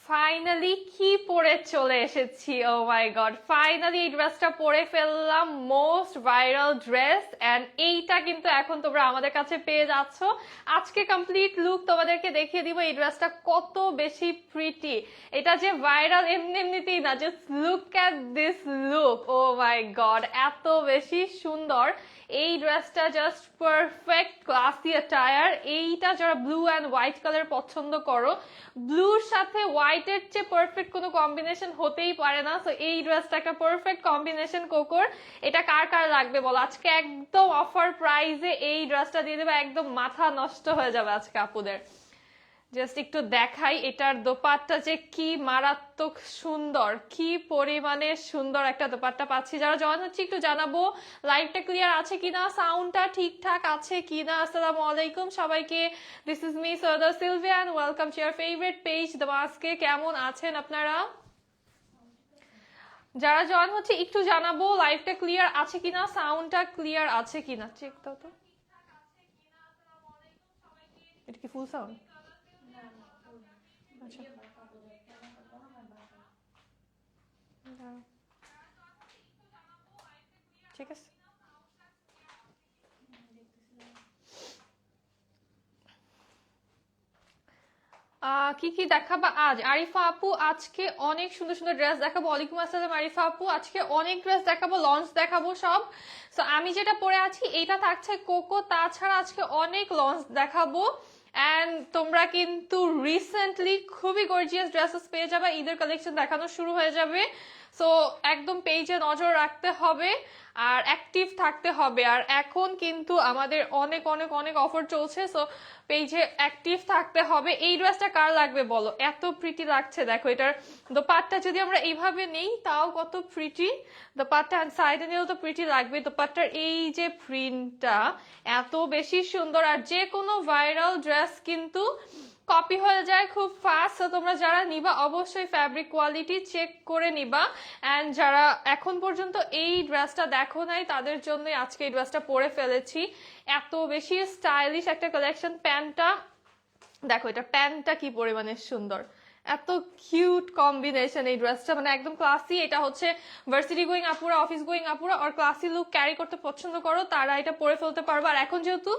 Finally কি পরে চলে এসেছি, ও মাই গড, ফাইনালি এই ড্রেসটা পরে ফেললাম। মোস্ট ভাইরাল ড্রেস, এন্ড এইটা কিন্তু এখন তোমরা আমাদের কাছে পেয়ে যাচ্ছ। আজকে কমপ্লিট লুক তোমাদেরকে দেখিয়ে দিব এই ড্রেসটা কত বেশি প্রিটি। এটা যে ভাইরাল এমনি এমনিতেই না, just look at this look, oh my god, এত বেশি সুন্দর এই ড্রেসটা, জাস্ট পারফেক্ট ক্লাসি অ্যাটায়ার। এইটা যারা ব্লু অ্যান্ড হোয়াইট কালার পছন্দ করো, ব্লুর সাথে হোয়াইটের চেয়ে পারফেক্ট কোনো কম্বিনেশন হতেই পারে না। তো এই ড্রেসটা একটা পারফেক্ট কম্বিনেশন কোকোর। এটা কার কার লাগবে বলো? আজকে একদম অফার প্রাইসে এই ড্রেসটা দিয়ে দেবে, একদম মাথা নষ্ট হয়ে যাবে আজকে আপুদের। জাস্ট একটু দেখাই, এটার দোপাট্টা যে কি মারাত্মক সুন্দর, কি পরিমাণে সুন্দর একটা দোপাট্টা পাচ্ছি। যারা জয়েন হচ্ছে একটু জানাবো লাইভটা ক্লিয়ার আছে কিনা, সাউন্ডটা ঠিকঠাক আছে কিনা। আসসালামু আলাইকুম সবাইকে, this is me Syeda Sylvia and welcome to your favourite page the মাস্কে। কেমন আছেন আপনারা? যারা জয়েন হচ্ছে একটু জানাবো লাইভটা ক্লিয়ার আছে কিনা, সাউন্ডটা ক্লিয়ার আছে কিনা, চেক দাও তো। এটা কি ফুল সাউন্ড? আচ্ছা, ঠিক আছে। কি কি দেখাবা আজ? আরিফা আপু আজকে অনেক সুন্দর সুন্দর ড্রেস দেখাবো। ওয়ালাইকুম আসসালাম আরিফা আপু, আজকে অনেক ড্রেস দেখাবো, লঞ্চ দেখাবো সব। সো আমি যেটা পরে আছি এটা থাকছে কোকো, তাছাড়া আজকে অনেক লঞ্চ দেখাবো। অ্যান্ড তোমরা কিন্তু রিসেন্টলি খুবই গর্জিয়াস ড্রেসেস পেয়ে যাবে, ঈদের কালেকশন দেখানো শুরু হয়ে যাবে। সো একদম পেজে নজর রাখতে হবে আর অ্যাক্টিভ থাকতে হবে। আর এখন কিন্তু আমাদের অনেক অনেক অনেক অফার চলছে, সো পেজে অ্যাক্টিভ থাকতে হবে। এই ড্রেসটা কার লাগবে বলো? এত প্রিটি লাগছে, দেখো এটার দোপাট্টা যদি আমরা এইভাবে নেই তাও কত প্রিটি। দোপাট্টা সাইডে নিয়েও তো প্রিটি লাগবে। দোপাট্টার এই যে প্রিন্টটা এত বেশি সুন্দর, আর যে কোনো ভাইরাল ড্রেস কিন্তু কপি হয়ে যায় খুব ফাস্ট। তোমরা যারা নিবা অবশ্যই ফ্যাব্রিক কোয়ালিটি চেক করে নিবা। অ্যান্ড যারা এখন পর্যন্ত এই ড্রেসটা দেখো নাই তাদের জন্য আজকে এই ড্রেসটা পরে ফেলেছি। এত বেশি স্টাইলিশ একটা কালেকশন। প্যান্টটা দেখো, এটা প্যান্টটা কি পরিমাণে সুন্দর, এত কিউট কম্বিনেশন এই ড্রেসটা, মানে একদম ক্লাসি। এটা হচ্ছে ভার্সিটি গোয়িং আপুরা, অফিস গোয়িং আপুরা আর ক্লাসি লুক ক্যারি করতে পছন্দ করো তারা এটা পরে ফেলতে পারবে। আর এখন যেহেতু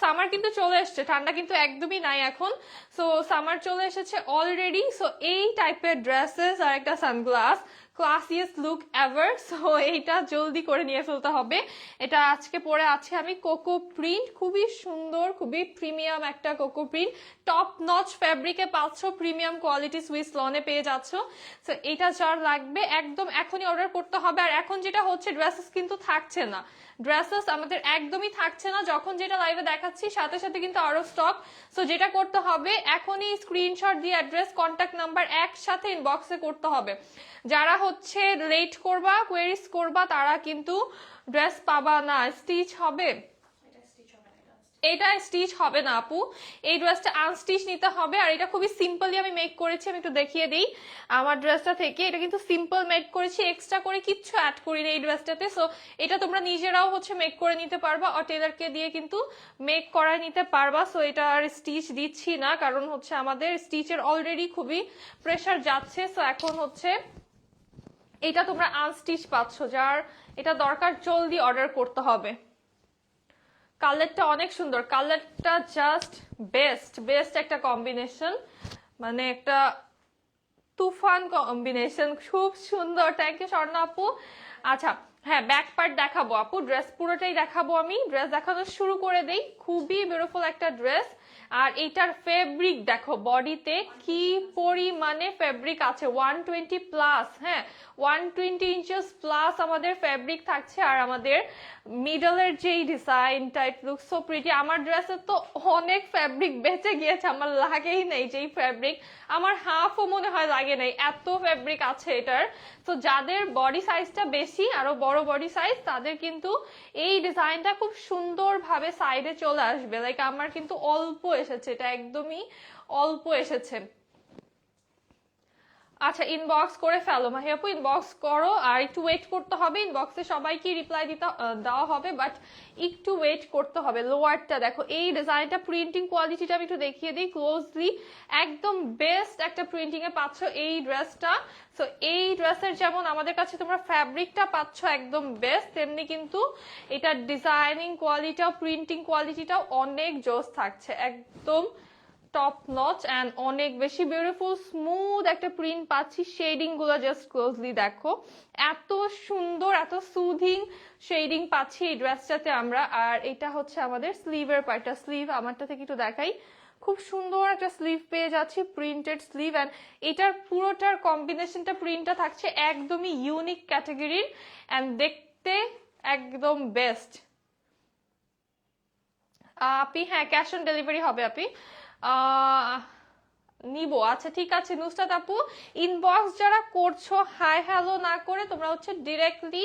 সামার কিন্তু চলে এসছে, ঠান্ডা কিন্তু একদমই নাই এখন, সো সামার চলে এসেছে অলরেডি। সো এই টাইপের ড্রেসেস আর একটা সানগ্লাস, ক্লাসিয়েস্ট লুক এভার। সো এইটা জলদি করে নিয়ে ফেলতে হবে। এটা আজকে পরে আছে আমি কোকো প্রিন্ট, খুবই সুন্দর, খুবই প্রিমিয়াম একটা কোকো প্রিন্ট। টপ নচ ফ্যাব্রিকে পাচ্ছ, প্রিমিয়াম কোয়ালিটি সুইস লনে পেয়ে যাচ্ছ। সো এটা যার লাগবে একদম এখনই অর্ডার করতে হবে। আর এখন যেটা হচ্ছে ড্রেসেস কিন্তু থাকছে না, ড্রেসেস আমাদের একদমই থাকছে না। যখন যেটা লাইভে দেখাচ্ছি সাথে সাথে কিন্তু আরো স্টক। সো যেটা করতে হবে এখনই স্ক্রিনশট দিয়ে অ্যাড্রেস কন্ট্যাক্ট নাম্বার একসাথে ইনবক্সে করতে হবে। যারা হচ্ছে লেট করবা, কোয়েরিজ করবা, তারা কিন্তু ড্রেস পাবা না, স্টিচ হবে। এটা স্টিচ হবে না আপু, এই ড্রেসটা আনস্টিচ নিতে হবে। আর এটা খুবই সিম্পলি আমি মেক করেছি, আমি একটু দেখিয়ে দিই আমার ড্রেসটা থেকে। এটা কিন্তু সিম্পল মেক করেছি, এক্সট্রা করে কিচ্ছু অ্যাড করি না এই ড্রেসটাতে। সো এটা তোমরা নিজেরাও হচ্ছে মেক করে নিতে পারবা, আর টেলারকে দিয়ে কিন্তু মেক করায় নিতে পারবা। সো এটা আর স্টিচ দিচ্ছি না, কারণ হচ্ছে আমাদের স্টিচের অলরেডি খুবই প্রেশার যাচ্ছে। সো এখন হচ্ছে এটা তোমরা আনস্টিচ পাচ্ছ, যার এটা দরকার জলদি অর্ডার করতে হবে। কালারটা অনেক সুন্দর, কালারটা জাস্ট বেস্ট বেস্ট একটা কম্বিনেশন, মানে একটা তুফান কম্বিনেশন, খুব সুন্দর। থ্যাংক ইউ স্বর্ণা আপু। আচ্ছা হ্যাঁ, ব্যাক পার্ট দেখাবো আপু, ড্রেস পুরোটাই দেখাবো। আমি ড্রেস দেখানো শুরু করে দেই। খুবই বিউটিফুল একটা ড্রেস। আর এইটার ফেব্রিক দেখো, বডিতে কি পরিমাণে ফেব্রিক আছে, 120 প্লাস, হ্যাঁ 120 ইঞ্চেস প্লাস আমাদের ফেব্রিক থাকছে। আর আমাদের মিডলের যেই design type look so pretty. আমার ড্রেসের তো অনেক ফেব্রিক বেঁচে গিয়েছে, আমার লাগেই নেই যেই ফেব্রিক, আমার হাফও মনে হয় লাগে নাই, এত ফেব্রিক আছে এটার। তো যাদের বডি সাইজটা বেশি, আরো বড় বডি সাইজ, তাদের কিন্তু এই ডিজাইনটা খুব সুন্দর ভাবে সাইডে চলে আসবে। লাইক আমার কিন্তু অল্প এসেছে, এটা একদমই অল্প এসেছে। আচ্ছা, ইনবক্স করে ফেলো মাহি আপু, ইনবক্স করো। আর একটু ওয়েট করতে হবে, ইনবক্সে সবাইকে রিপ্লাই দেওয়া হবে, বাট একটু ওয়েট করতে হবে। লোয়ারটা দেখো, এই ডিজাইনটা প্রিন্টিং কোয়ালিটিটা আমি একটু দেখিয়ে দিই ক্লোজলি। একদম বেস্ট একটা প্রিন্টিং এ পাচ্ছ এই ড্রেসটা। সো এই ড্রেসের যেমন আমাদের কাছে তোমরা ফ্যাব্রিকটা পাচ্ছ একদম বেস্ট, তেমনি কিন্তু এটা ডিজাইনিং কোয়ালিটিটাও প্রিন্টিং কোয়ালিটিটাও অনেক জোস থাকছে, একদম টপ নচ অ্যান্ড অনেক বেশি বিউটিফুল স্মুথ একটা প্রিন্ট পাচ্ছি। শেডিং গুলো জাস্ট ক্লোজলি দেখো, এত সুন্দর, এত সুদিং শেডিং পাচ্ছি এই ড্রেসটাতে আমরা। আর এটা হচ্ছে আমাদের স্লিভের পার্টটা, স্লিভ আমারটা থেকে একটু দেখাই, খুব সুন্দর একটা স্লিভ পেয়ে যাচ্ছি, প্রিন্টেড স্লিভ। অ্যান্ড এটার পুরোটার কম্বিনেশনটা প্রিন্টটা থাকছে একদমই ইউনিক ক্যাটাগরির অ্যান্ড দেখতে একদম বেস্ট। আপি হ্যাঁ, ক্যাশ অন ডেলিভারি হবে আপি, নিবো। আচ্ছা ঠিক আছে নুসরাত আপু, ইনবক্স যারা করছো হাই হ্যালো না করে তোমরা হচ্ছে ডিরেক্টলি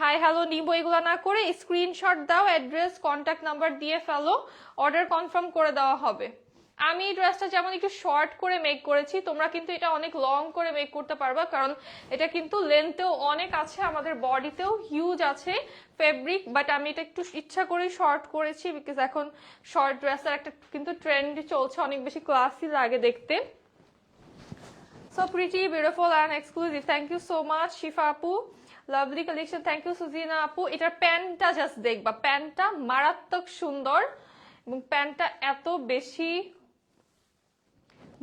হাই হ্যালো নিবো এগুলো না করে স্ক্রিনশট দাও, অ্যাড্রেস কন্ট্যাক্ট নাম্বার দিয়ে ফেলো, অর্ডার কনফার্ম করে দেওয়া হবে। আমি এই ড্রেসটা যেমন একটু শর্ট করে মেক করেছি, তোমরা কিন্তু এটা অনেক লং করে মেক করতে পারবা, কারণ এটা কিন্তু লেন্থেও অনেক আছে, আমাদের বডিতেও হিউজ আছে ফেব্রিক, বাট আমি এটা একটু ইচ্ছা করে শর্ট করেছি বিকজ এখন শর্ট ড্রেসের একটা কিন্তু ট্রেন্ড চলছে, অনেক বেশি ক্লাসি লাগে দেখতে। So pretty beautiful and exclusive, thank you so much Shifa আপু, lovely collection, thank you Sujina আপু। এটার প্যান্টটা জাস্ট দেখবা, প্যান্টটা মারাত্মক সুন্দর এবং প্যান্টটা এত বেশি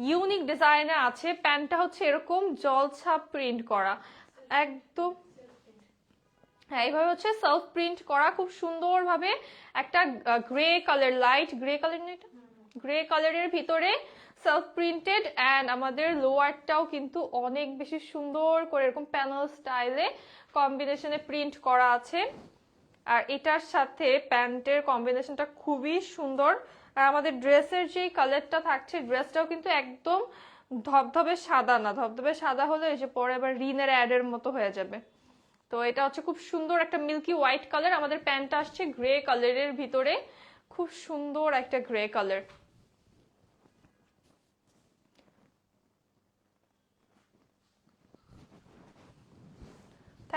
ইউনিক ডিজাইনে আছে। প্যান্টটা হচ্ছে এরকম জলছাপ প্রিন্ট করা, একদম হ্যাঁ এইভাবে হচ্ছে সেলফ প্রিন্ট করা খুব সুন্দর ভাবে, একটা grey colour, light grey colour, grey কালারের ভিতরে সেলফ প্রিন্টেড। অ্যান্ড আমাদের লোয়ারটাও কিন্তু অনেক বেশি সুন্দর করে এরকম প্যানেল স্টাইলে কম্বিনেশনে প্রিন্ট করা আছে। আর এটার সাথে প্যান্টের কম্বিনেশনটা খুবই সুন্দর। আর আমাদের ড্রেসের যে কালারটা থাকছে, ড্রেসটাও কিন্তু একদম ধবধবে সাদা না, ধবধবে সাদা হলে এসে পরে আবার রিনের অ্যাডের মতো হয়ে যাবে। তো এটা হচ্ছে খুব সুন্দর একটা মিল্কি হোয়াইট কালার, আমাদের প্যান্টটা আসছে গ্রে কালারের ভিতরে, খুব সুন্দর একটা grey colour.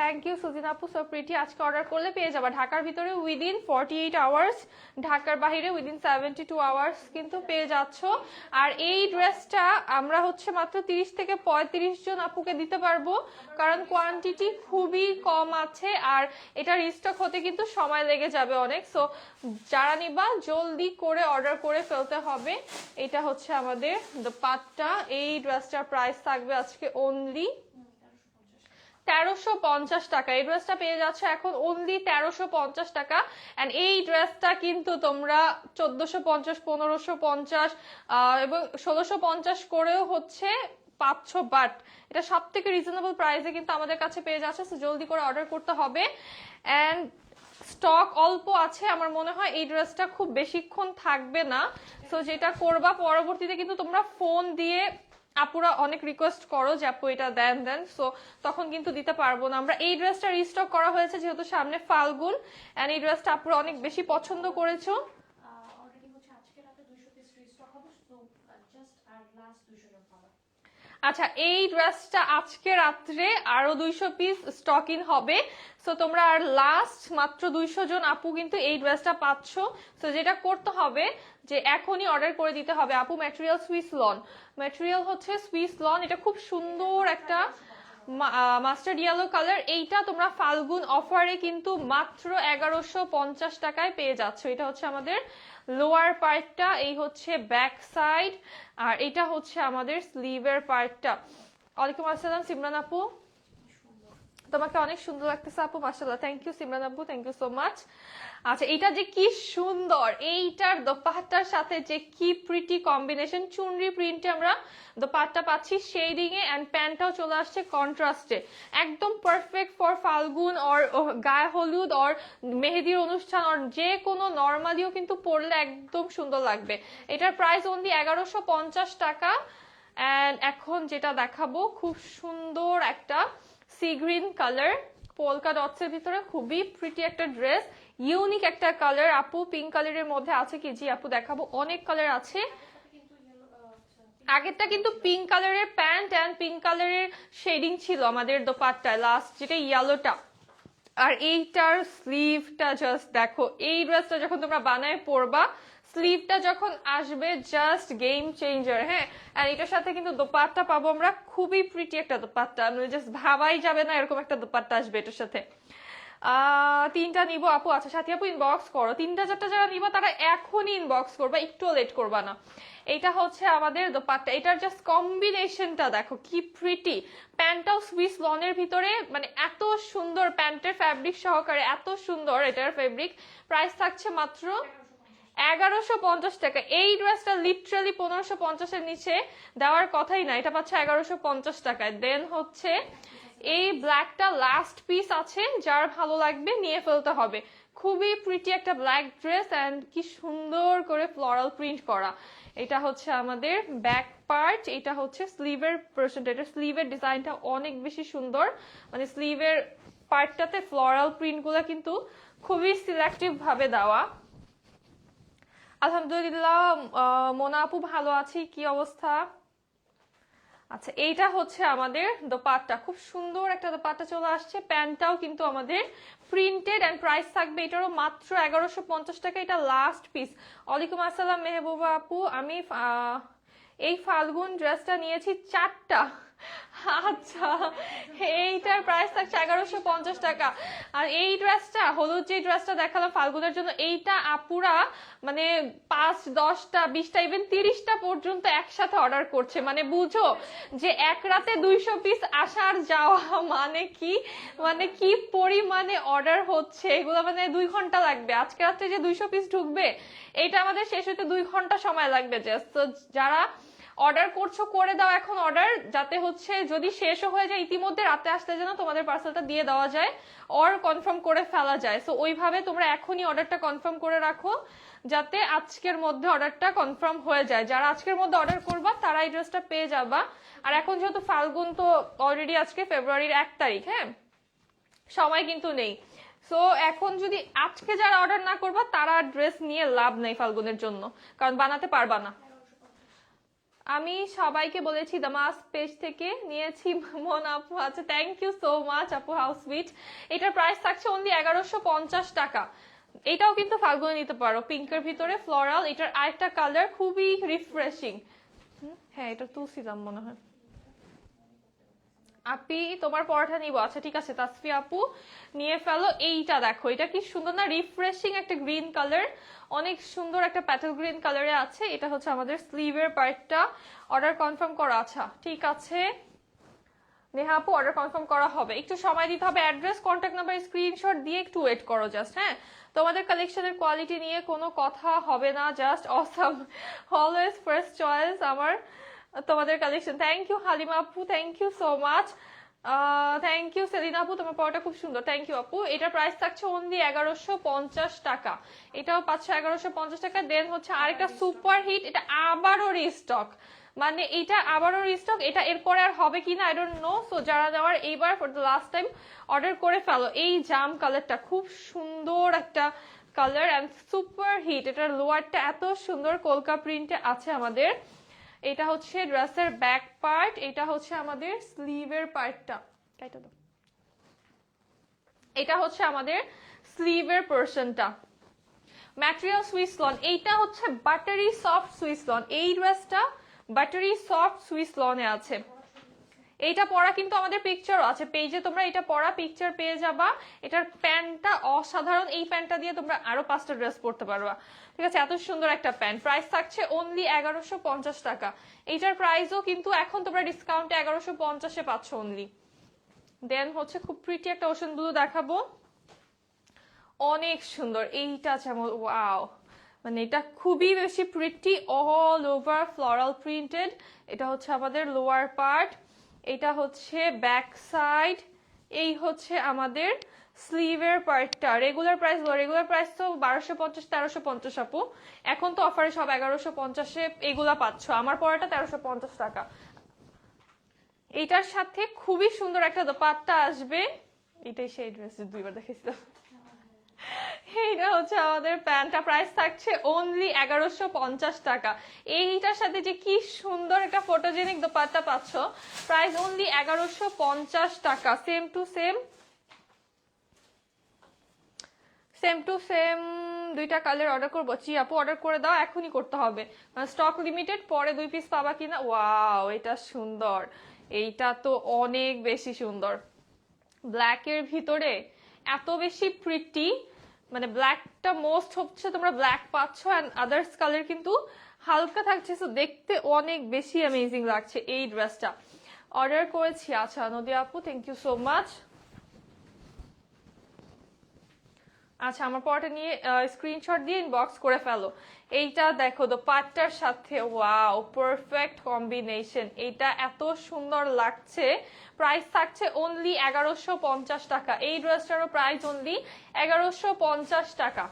Thank you Sujin আপু, সো প্রিটি। আজকে অর্ডার করলে পেয়ে যাবা ঢাকার ভিতরে উইদিন 48 আওয়ার্স, ঢাকার বাইরে উইদিন 72 আওয়ার্স কিন্তু পেয়ে যাচ্ছ। আর এই ড্রেসটা আমরা হচ্ছে মাত্র 30 থেকে 35 জন আপুকে দিতে পারবো, কারণ কোয়ান্টিটি খুবই কম আছে আর এটা রিস্টক হতে কিন্তু সময় লেগে যাবে অনেক। সো যারা নিবা জলদি করে অর্ডার করে ফেলতে হবে। এটা হচ্ছে আমাদের দোপাট্টা, এই ড্রেসটার প্রাইস থাকবে আজকে অনলি 1350 টাকা। এই ড্রেসটা পেয়ে যাচ্ছে এখন অনলি 1350 টাকা। এন্ড এই ড্রেসটা কিন্তু তোমরা 1450, 1550 এবং 1650 করেও হচ্ছে পাচ্ছ, বাট এটা সব থেকে রিজনেবল প্রাইসে কিন্তু আমাদের কাছে পেয়ে যাচ্ছে। জলদি করে অর্ডার করতে হবে। এন্ড স্টক অল্প আছে, আমার মনে হয় এই ড্রেসটা খুব বেশিক্ষণ থাকবে না। সো যেটা করবা পরবর্তীতে কিন্তু তোমরা ফোন দিয়ে, আপুরা অনেক রিকোয়েস্ট করো যে আপু এটা দেন দেন, সো তখন কিন্তু দিতে পারবো না আমরা। এই ড্রেসটা রিস্টক করা হয়েছে যেহেতু সামনে ফাল্গুন, এন্ড এই ড্রেসটা আপুরা অনেক বেশি পছন্দ করেছো। আচ্ছা এই ড্রেসটা আজকে রাত্রে আরো 200 পিস স্টক ইন হবে। সো তোমরা আর লাস্ট মাত্র 200 জন আপু কিন্তু এই ড্রেসটা পাচ্ছ। সো যেটা করতে হবে যে এখনই অর্ডার করে দিতে হবে আপু। ম্যাটেরিয়াল সুইস লন, ম্যাটেরিয়াল হচ্ছে সুইস লন, এটা খুব সুন্দর একটা মাস্টার্ড ইয়েলো কালার। এইটা তোমরা ফাল্গুন অফারে কিন্তু মাত্র 1150 টাকায় পেয়ে যাচ্ছ। এটা হচ্ছে আমাদের লোয়ার পার্টটা, এই হচ্ছে ব্যাক সাইড, আর এটা হচ্ছে আমাদের স্লিভের পার্টটা। ওয়ালাইকুম আসসালাম সিমরান আপু, তোমাকে অনেক সুন্দর লাগতেছে আপু, মাশাআল্লাহ। থ্যাংক ইউ সিমরান আপু, থ্যাংক ইউ সো মাচ। আচ্ছা এটা যে কি সুন্দর, এইটার দোপাট্টার সাথে যে কি প্রিটি কম্বিনেশন, চুনরি প্রিন্টে আমরা দোপাট্টা পাচ্ছি শেডিং এ, এন্ড প্যান্টটাও চলে আসছে কন্ট্রাস্টে, একদম পারফেক্ট ফর ফাল্গুন অর গায়ে হলুদ অর মেহেদির অনুষ্ঠান অর যে কোনো নর্মালিও কিন্তু পরলে একদম সুন্দর লাগবে। এটার প্রাইস অনলি 1150 টাকা। এন্ড এখন যেটা দেখাবো খুব সুন্দর একটা sea green colour, polka dots এর ভিতরে, খুবই প্রিটি একটা ড্রেস, ইউনিক একটা কালার। আপু পিঙ্ক কালারের মধ্যে আছে কি? জি আপু দেখাবো, অনেক কালার আছে। আগেরটা কিন্তু পিঙ্ক কালারের প্যান্ট অ্যান্ড পিঙ্ক কালারের শেডিং ছিল আমাদের দোপাট্টায়, লাস্ট যেটা ইয়েলোটা। আর এইটার স্লিভটা জাস্ট দেখো, এই ড্রেসটা যখন তোমরা বানায় পরবা, স্লিভটা যখন আসবে জাস্ট গেম চেঞ্জার। হ্যাঁ, আর এটার সাথে কিন্তু দোপাট্টা পাবো আমরা, খুবই প্রিটি একটা দোপাট্টা, মানে জাস্ট ভাবাই যাবে না এরকম একটা দোপাট্টা আসবে এটার সাথে। তিনটা নিব আপু। আচ্ছা সাথী আপু ইনবক্স করো, তিনটা চারটা যারা নিবা তারা এখনই ইনবক্স করবা, একটুও লেট করবা না। এটা হচ্ছে আমাদের দোপাট্টা, এটার জাস্ট কম্বিনেশনটা দেখো কি প্রিটি। প্যান্টটাও সুইস লনের ভিতরে, মানে এত সুন্দর, প্যান্টের ফ্যাব্রিক সহকারে এত সুন্দর এটার ফেব্রিক। প্রাইস থাকছে মাত্র 1150 টাকা। এই ড্রেসটা লিটারালি 1550-এর নিচে দেওয়ার কথাই না, এটা পাচ্ছে 1150 টাকায়। দেন হচ্ছে এই ব্ল্যাকটা লাস্ট পিস আছে, যার ভালো লাগবে নিয়ে ফেলতে হবে। খুবই প্রিটি একটা ব্ল্যাক ড্রেস অ্যান্ড কি সুন্দর করে ফ্লোরাল প্রিন্ট করা। এটা হচ্ছে আমাদের ব্যাক পার্ট, এটা হচ্ছে স্লিভের পোরশনটা। এটা স্লিভের ডিজাইনটা অনেক বেশি সুন্দর, মানে স্লিভের পার্টটাতে ফ্লোরাল প্রিন্ট গুলা কিন্তু খুবই সিলেক্টিভ ভাবে দেওয়া। আলহামদুলিল্লাহ মোনা আপু ভালো আছি, কি অবস্থা? আচ্ছা এইটা হচ্ছে আমাদের দোপাট্টা, খুব সুন্দর একটা দোপাট্টা চলে আসছে। প্যান্টটাও কিন্তু আমাদের প্রিন্টেড অ্যান্ড প্রাইস থাকবে এটারও মাত্র 1150 টাকা। এটা লাস্ট পিস। ওয়ালাইকুম আসসালাম মেহবুবা আপু, আমি এই ফাল্গুন ড্রেসটা নিয়েছি 4টা। আচ্ছা এইটার প্রাইস থাকছে 1150 টাকা। আর এই ড্রেসটা, হলুদ যে ড্রেসটা দেখালাম ফাল্গুনের জন্য, এইটা আপুরা মানে 5, 10টা, 20টা, ইভেন 30টা পর্যন্ত একসাথে অর্ডার করছে। মানে বুঝো যে এক রাতে 200 পিস আসার যাওয়া মানে কি, মানে কি পরিমাণে অর্ডার হচ্ছে এগুলো, মানে 2 ঘন্টা লাগবে। আজকে রাত্রে যে 200 পিস ঢুকবে, এটা আমাদের শেষ হতে 2 ঘন্টা সময় লাগবে জাস্ট। তো যারা অর্ডার করছো করে দাও এখন অর্ডার, যাতে হচ্ছে যদি শেষও হয়ে যায় ইতিমধ্যে রাতে আসলে যেন তোমাদের পার্সেলটা দিয়ে দেওয়া যায় অর কনফার্ম করে ফেলা যায়। সো ওইভাবে তোমরা এখনই অর্ডারটা কনফার্ম করে রাখো, যাতে আজকের মধ্যে অর্ডারটা কনফার্ম হয়ে যায়। যারা আজকের মধ্যে অর্ডার করবা তারা এই ড্রেসটা পেয়ে যাবা। আর এখন যেহেতু ফাল্গুন, তো অলরেডি আজকে ফেব্রুয়ারির 1 তারিখ, হ্যাঁ সময় কিন্তু নেই। সো এখন যদি আজকে যারা অর্ডার না করবা তারা ড্রেস নিয়ে লাভ নেই ফাল্গুনের জন্য, কারণ বানাতে পারবা না। আমি সবাইকে বলেছি দামাস পেজ থেকে নিয়েছি মন আপু। আচ্ছা থ্যাংক ইউ সো মাচ আপু, হাউ সুইট। এটার প্রাইস থাকছে অনলি 1150 টাকা। এটাও কিন্তু ফাল্গুনে নিতে পারো, পিঙ্কের ভিতরে ফ্লোরাল। এটার আরেকটা কালার খুবই রিফ্রেশিং। হ্যাঁ এটা তুলছিলাম মনে হয়। আপি তোমার পরোটা নিবো। আচ্ছা ঠিক আছে তাসফি আপু নিয়ে ফেলো। এইটা দেখো, এটা কি সুন্দর না, রিফ্রেশিং একটা গ্রিন কালার, অনেক সুন্দর একটা প্যাটেল গ্রিন কালারে আছে। এটা হচ্ছে আমাদের স্লিভের পার্টটা। অর্ডার কনফার্ম করা? আচ্ছা ঠিক আছে নেহা আপু অর্ডার কনফার্ম করা হবে, একটু সময় দিতে হবে। অ্যাড্রেস কন্ট্যাক্ট নাম্বার স্ক্রিনশট দিয়ে একটু ওয়েট করো জাস্ট। হ্যাঁ তোমাদের কালেকশনের কোয়ালিটি নিয়ে কোনো কথা হবে না, just awesome, always first choice আমার তোমাদের কালেকশন। থ্যাংক ইউ হালিমা আপু, thank you so much. Thank you Selina আপু, তোমার পরোটা খুব সুন্দর, থ্যাংক ইউ আপু। এটার প্রাইস থাকছে অনলি 1150 টাকা। এটাও পাচ্ছে 1150 টাকা। দেন হচ্ছে আরেকটা সুপার হিট, এটা আবারও রিস্টক, মানে এটা আবারও রিস্টক। এটা এরপরে আর হবে কিনা আই ডোন্ট নো। সো যারা যাওয়ার এইবার for the last time order করে ফেলো। এই জাম কালারটা খুব সুন্দর একটা কালার অ্যান্ড সুপার হিট। এটার লোয়ারটা এত সুন্দর কলকা প্রিন্টে আছে আমাদের। এটা হচ্ছে ড্রেসের ব্যাক পার্ট, এটা হচ্ছে আমাদের স্লিভের পার্টটা। এটা হচ্ছে আমাদের স্লিভের পোরশনটা। ম্যাটেরিয়াল সুইস লন, এইটা হচ্ছে বাটারি সফট সুইস লন। এই ড্রেসটা বাটারি সফট সুইস লনে আছে। এইটা পরা কিন্তু আমাদের পিকচারও আছে পেজে, তোমরা এটা পরা পিকচার পেয়ে যাবা। এটার প্যান্টটা অসাধারণ, এই প্যান্টটা দিয়ে তোমরা আরো 5টা ড্রেস পরতে পারবা। ঠিক আছে, এত সুন্দর একটা প্যান্ট। প্রাইস থাকছে অনলি 1150 টাকা। এইটার প্রাইসও কিন্তু এখন তোমরা ডিসকাউন্টে 1150-এ পাচ্ছ অনলি। দেন হচ্ছে খুব প্রিটি একটা ওশান ব্লু দেখাবো, অনেক সুন্দর। এইটা যেমন ওয়াও, মানে এটা খুবই বেশি pretty, all over floral printed. এটা হচ্ছে আমাদের লোয়ার পার্ট, এটা হচ্ছে ব্যাক সাইড, এই হচ্ছে আমাদের স্লিভের পার্টটা। রেগুলার প্রাইস তো 1250, 1350 আপু। এখন তো অফারে সব 1150-এ এগুলা পাচ্ছ। আমার পরাটা 1350 টাকা। এটার সাথে খুবই সুন্দর একটা দোপাট্টা আসবে। এটাই সেই ড্রেস দুইবার দেখেছিলাম। এইটা হচ্ছে আমাদের প্যান্টটা, প্রাইস থাকছে অনলি 1150 টাকা। এইটার সাথে যে কি সুন্দর একটা ফটোজেনিক দোপাট্টা পাচ্ছ, প্রাইস অনলি 1150 টাকা। Same to same, same to same দুইটা কালার অর্ডার করবো। জি আপু অর্ডার করে দাও, এখনই করতে হবে, স্টক লিমিটেড, পরে 2 পিস পাবা কিনা। ওয়াও এটা সুন্দর, এইটা তো অনেক বেশি সুন্দর, ব্ল্যাকের ভিতরে এত বেশি প্রিটি, মানে ব্ল্যাকটা মোস্ট হচ্ছে তোমরা ব্ল্যাক পাচ্ছ, অ্যান্ড আদার্স কালার কিন্তু হালকা থাকছে, তো দেখতে অনেক বেশি অ্যামেজিং লাগছে এই ড্রেসটা। অর্ডার করেছি। আচ্ছা নদী আপু, থ্যাংক ইউ সো মাচ। আচ্ছা আমার পরটা নিয়ে স্ক্রিনশট দিয়ে ইনবক্স করে ফেলো। এইটা দেখো দোপাট্টার সাথে, ওয়াও পারফেক্ট কম্বিনেশন, এটা এত সুন্দর লাগছে। প্রাইস থাকছে অনলি 1150 টাকা। এই ড্রেসটারও প্রাইস অনলি 1150 টাকা।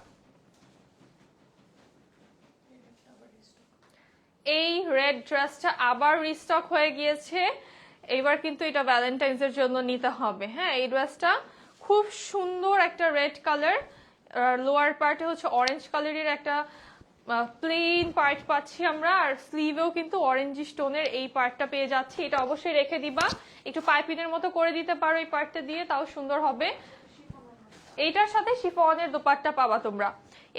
এই রেড ড্রেসটা আবার রিস্টক হয়ে গিয়েছে, এবার কিন্তু এটা ভ্যালেন্টাইন্স এর জন্য নিতে হবে। হ্যাঁ এই ড্রেসটা খুব সুন্দর একটা রেড কালার, লোয়ার পার্টে হচ্ছে অরেঞ্জ কালারের একটা প্লেন পার্ট পাচ্ছি আমরা, আর স্লিভেও কিন্তু অরেঞ্জ স্টোনের এই পার্টটা পেয়ে যাচ্ছি। এটা অবশ্যই রেখে দিবা, একটু পাইপিনের মতো করে দিতে পারো এই পার্টটা দিয়ে, তাও সুন্দর হবে। এইটার সাথে শিফনের দোপাট্টা পাবা তোমরা,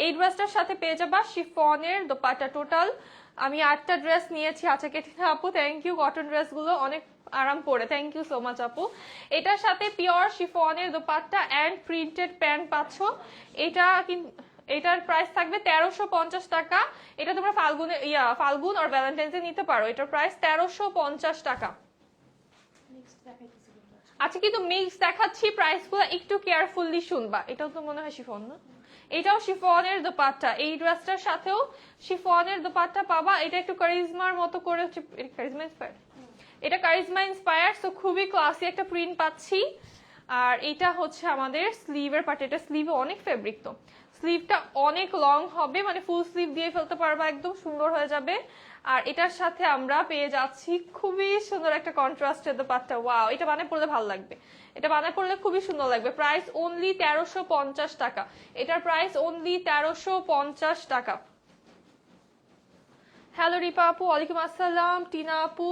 এই ড্রেসটার সাথে পেয়ে যাবা শিফনের দোপাট্টা। টোটাল আমি 8টা ড্রেস নিয়েছি। আচ্ছা কেটিনা আপু থ্যাংক ইউ, কটন ড্রেসগুলো অনেক আরাম পরে, থ্যাংক ইউ সো মাচ আপু। এটার সাথে পিওর শিফনের দোপাট্টা অ্যান্ড প্রিন্টেড প্যান্ট পাচ্ছ। এটা কিন্তু এটার প্রাইস থাকবে 1350 টাকা। এটা তোমরা ফাল্গুন আর ভ্যালেন্টাইন্সে নিতে পারো। এটার প্রাইস 1350 টাকা। আচ্ছা কিন্তু মিক্স দেখাচ্ছি, প্রাইস গুলো একটু কেয়ারফুলি শুনবা। এটাও তো মনে হয় শিফন না, এটাও শিফনের দোপাট্টা। এই ড্রেসটার সাথেও শিফনের দোপাট্টা পাবা। এটা একটু কারিজমার মতো করে, কারিজমা ইন্সপায়ার, এটা কারিজমা ইন্সপায়ার, সো খুবই ক্লাসি একটা প্রিন্ট পাচ্ছি। আর এটা হচ্ছে আমাদের স্লিভের পার্ট, এটা স্লিভে অনেক ফেব্রিক, তো স্লিভটা অনেক লং হবে, মানে ফুল স্লিভ দিয়ে ফেলতে পারবা, একদম সুন্দর হয়ে যাবে। আর এটার সাথে আমরা পেয়ে যাচ্ছি খুবই সুন্দর একটা কন্ট্রাস্টের দোপাট্টা। ওয়াও এটা বানায় পড়লে ভালো লাগবে, এটা বানায় পড়লে খুবই সুন্দর লাগবে। প্রাইস অনলি 1350 টাকা। এটার প্রাইস অনলি 1350 টাকা। হ্যালো রিপা আপু, ওয়ালাইকুম আসসালাম। টিনা আপু,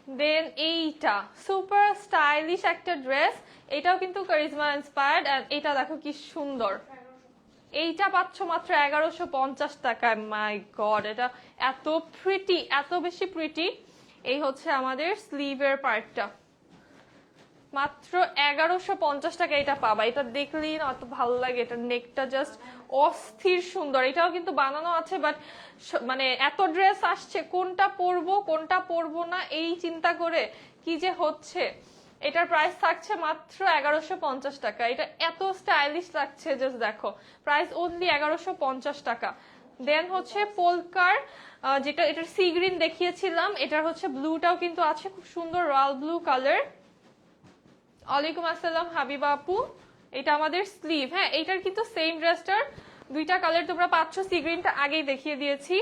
দেন এইটা সুপার স্টাইলিশ একটা ড্রেস, এটাও কিন্তু কারিজমা ইন্সপায়ার্ড, এন্ড এটা দেখো কি সুন্দর। এইটা পাচ্ছ মাত্র 1150 টাকায়। মাই গড এটা এত প্রিটি, এত বেশি প্রিটি। এই হচ্ছে আমাদের স্লিভের পার্টটা, মাত্র 1150 টাকা এটা পাবা। এটা দেখলেই না এত ভালো লাগে, এটা নেকটা জাস্ট অস্থির সুন্দর। এটাও কিন্তু বানানো আছে, বাট মানে এত ড্রেস আসছে কোনটা পরবো কোনটা পরবো না এই চিন্তা করে কি যে হচ্ছে। এটার প্রাইস থাকছে মাত্র 1150 টাকা। এটা এত স্টাইলিশ লাগছে, জাস্ট দেখো, প্রাইস অনলি 1150 টাকা। দেন হচ্ছে পোলকার, যেটা এটার সি গ্রিন দেখিয়েছিলাম, এটার হচ্ছে ব্লুটাও কিন্তু আছে, খুব সুন্দর রয়্যাল ব্লু কালার। ওয়ালাইকুম আসসালাম হাবিবা আপু, এটা আমাদের স্লিভ। হ্যাঁ এটার কিন্তু সেম ড্রেসটার দুইটা কালার তোমরা পাচ্ছ, সি গ্রিনটা আগেই দেখিয়ে দিয়েছি,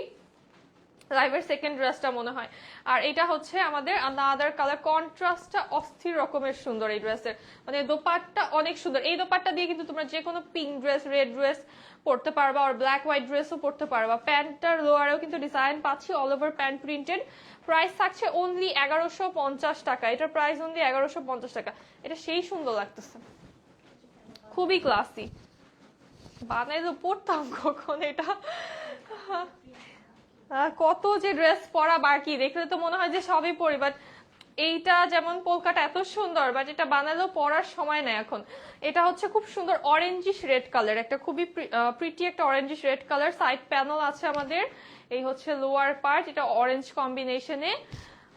লাইভের সেকেন্ড ড্রেসটা মনে হয়। আর এটা হচ্ছে আমাদের আনাদার কালার, কন্ট্রাস্টটা অস্থির রকমের সুন্দর এই ড্রেসের, মানে দোপাট্টা অনেক সুন্দর। এই দোপাট্টা দিয়ে কিন্তু তোমরা যে কোনো পিঙ্ক ড্রেস, রেড ড্রেস পরতে পারবা, আর ব্ল্যাক হোয়াইট ড্রেসও পরতে পারবা। প্যান্টটার লোয়ারেও কিন্তু ডিজাইন পাচ্ছি, all over pant printed. Price থাকছে অনলি 1150 টাকা। এটার প্রাইস অনলি 1150 টাকা। এটা সেই সুন্দর লাগতেছে, খুবই ক্লাসি। বানাই তো পরতাম কখন এটা, কত যে ড্রেস পরা বাকি, দেখলে তো মনে হয় যে সবই পরি, বাট এইটা যেমন পোলকাটা এত সুন্দর, বাট এটা বানালেও পরার সময় নেই এখন। এটা হচ্ছে খুব সুন্দর অরেঞ্জিশ রেড কালার, একটা খুবই প্রিটি একটা orangish red colour. Side panel আছে আমাদের, এই হচ্ছে লোয়ার পার্ট, এটা অরেঞ্জ কম্বিনেশনে।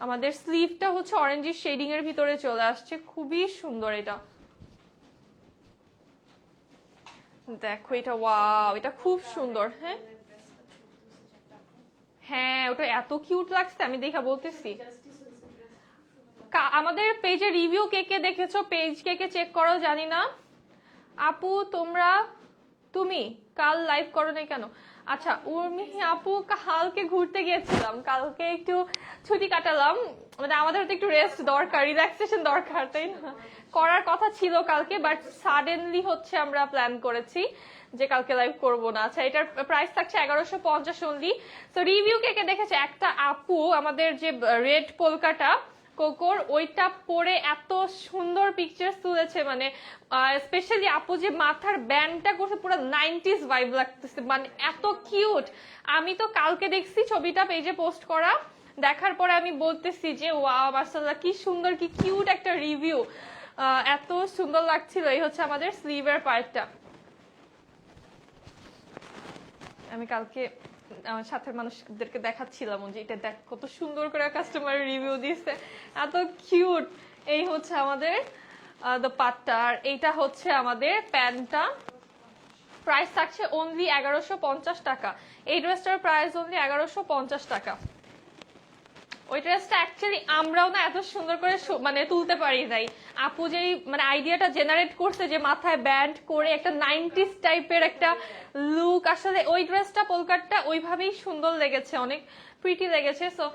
আমাদের স্লিভটা হচ্ছে অরেঞ্জিশ শেডিং এর ভিতরে চলে আসছে, খুবই সুন্দর এটা। দেখো এটা, ওয়াও এটা খুব সুন্দর। হ্যাঁ হ্যাঁ ওটা এত কিউট লাগছে, আমি দেখা বলতেছি। আমাদের পেজে রিভিউ কে কে দেখেছো, পেজ কে কে চেক করো জানি না। আপু তুমি কাল লাইভ করো নাই কেন? আচ্ছা উর্মি আপু, কালকে ঘুরতে গিয়েছিলাম, কালকে একটু ছুটি কাটালাম, মানে আমাদের তো একটু রেস্ট দরকার, রিল্যাক্সেশন দরকার, তাই না? করার কথা ছিল কালকে, বাট সাডেনলি হচ্ছে আমরা প্ল্যান করেছি যে কালকে লাইভ করবো না। আচ্ছা এটার প্রাইস থাকছে 1150 অনলি। তো রিভিউ কে কে দেখেছে? একটা আপু আমাদের যে রেড পোলকাটা কোকোর ওইটা পরে এত সুন্দর পিকচার্স তুলেছে, মানে স্পেশালি আপু যে মাথার ব্যান্ডটা করছে পুরো 90s ভাইব লাগতেছে, মানে এত কিউট। আমি তো কালকে দেখছি ছবিটা পেজে পোস্ট করা, দেখার পরে আমি বলতেছি যে ওয়াও মাশাআল্লাহ কি সুন্দর, কি কিউট একটা রিভিউ, এত সুন্দর লাগছিল। এই হচ্ছে আমাদের স্লিভের পার্টটা। আমি কালকে আমার সাথের মানুষদেরকে দেখাচ্ছিলাম যে এটা দেখ কত সুন্দর করে কাস্টমার রিভিউ দিচ্ছে, এত কিউট। এই হচ্ছে আমাদের দোপাট্টা, আর এইটা হচ্ছে আমাদের প্যান্টটা। প্রাইস থাকছে অনলি 1150 টাকা। এই ড্রেসটার প্রাইস অনলি 1150 টাকা। ওই ড্রেসটা অ্যাকচুয়ালি আমরাও না এত সুন্দর করে মানে তুলতে পারি নাই। আপু যেই মানে আইডিয়াটা জেনারেট করছে যে মাথায় ব্যান্ড করে একটা 90s টাইপের একটা লুক, আসলে ওই ড্রেসটা পোলকাটটা ওইভাবেই সুন্দর লেগেছে, অনেক প্রিটি লেগেছে। সো